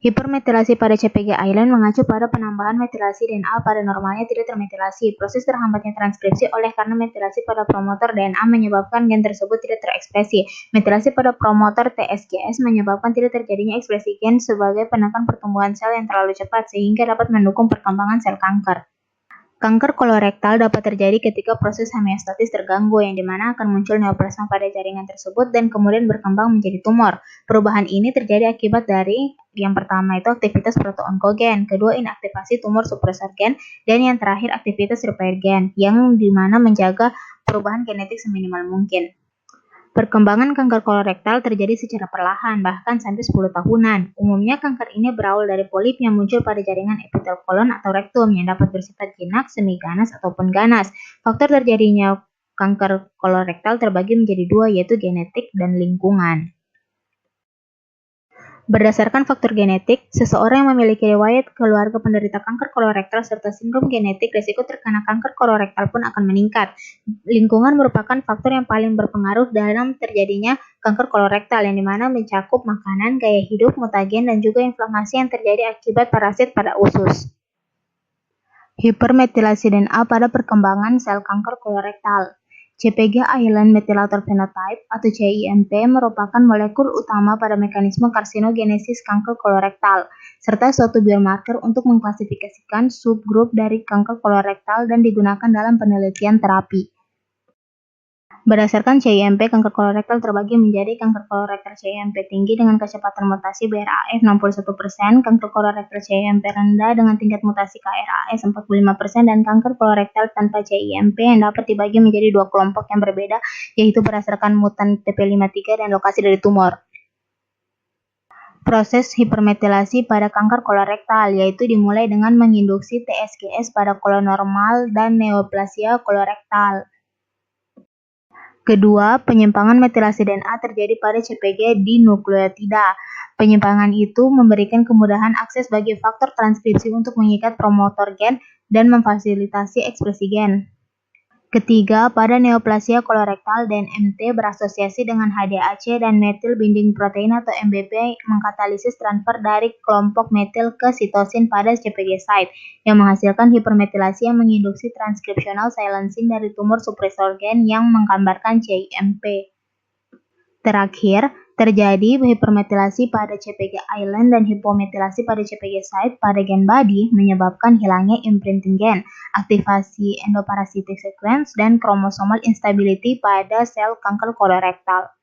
Hipermetilasi pada CpG Island mengacu pada penambahan metilasi DNA pada normalnya tidak termetilasi. Proses terhambatnya transkripsi oleh karena metilasi pada promotor DNA menyebabkan gen tersebut tidak terekspresi. Metilasi pada promotor TSGS menyebabkan tidak terjadinya ekspresi gen sebagai penekan pertumbuhan sel yang terlalu cepat sehingga dapat mendukung perkembangan sel kanker. Kanker kolorektal dapat terjadi ketika proses homeostatis terganggu, yang dimana akan muncul neoplasma pada jaringan tersebut dan kemudian berkembang menjadi tumor. Perubahan ini terjadi akibat dari yang pertama itu aktivitas proto-onkogen, kedua inaktivasi tumor supresor gen, dan yang terakhir aktivitas repair gen, yang dimana menjaga perubahan genetik seminimal mungkin. Perkembangan kanker kolorektal terjadi secara perlahan, bahkan sampai 10 tahunan. Umumnya kanker ini berawal dari polip yang muncul pada jaringan epitel kolon atau rektum yang dapat bersifat jinak, semi ganas, ataupun ganas. Faktor terjadinya kanker kolorektal terbagi menjadi dua, yaitu genetik dan lingkungan. Berdasarkan faktor genetik, seseorang yang memiliki riwayat keluarga penderita kanker kolorektal serta sindrom genetik, risiko terkena kanker kolorektal pun akan meningkat. Lingkungan merupakan faktor yang paling berpengaruh dalam terjadinya kanker kolorektal, yang dimana mencakup makanan, gaya hidup, mutagen, dan juga inflamasi yang terjadi akibat parasit pada usus. Hipermetilasi DNA pada perkembangan sel kanker kolorektal. CpG Island Methylator Phenotype atau CIMP merupakan molekul utama pada mekanisme karsinogenesis kanker kolorektal, serta suatu biomarker untuk mengklasifikasikan subgrup dari kanker kolorektal dan digunakan dalam penelitian terapi. Berdasarkan CIMP, kanker kolorektal terbagi menjadi kanker kolorektal CIMP tinggi dengan kecepatan mutasi BRAF 61%, kanker kolorektal CIMP rendah dengan tingkat mutasi KRAS 45%, dan kanker kolorektal tanpa CIMP yang dapat dibagi menjadi dua kelompok yang berbeda, yaitu berdasarkan mutan TP53 dan lokasi dari tumor. Proses hipermetilasi pada kanker kolorektal yaitu dimulai dengan menginduksi TSGS pada kolon normal dan neoplasia kolorektal. Kedua, penyimpangan metilasi DNA terjadi pada CpG di nukleotida. Penyimpangan itu memberikan kemudahan akses bagi faktor transkripsi untuk mengikat promotor gen dan memfasilitasi ekspresi gen. Ketiga, pada neoplasia kolorektal DNMT berasosiasi dengan HDAC dan metil binding protein atau MBP mengkatalisis transfer dari kelompok metil ke sitosin pada CpG site, yang menghasilkan hipermetilasi yang menginduksi transkripsional silencing dari tumor supresor gen yang menggambarkan CIMP. Terakhir, terjadi hipermetilasi pada CpG Island dan hipometilasi pada CpG site pada gen body menyebabkan hilangnya imprinting gen, aktivasi endoparasitic sequence, dan chromosomal instability pada sel kanker kolorektal.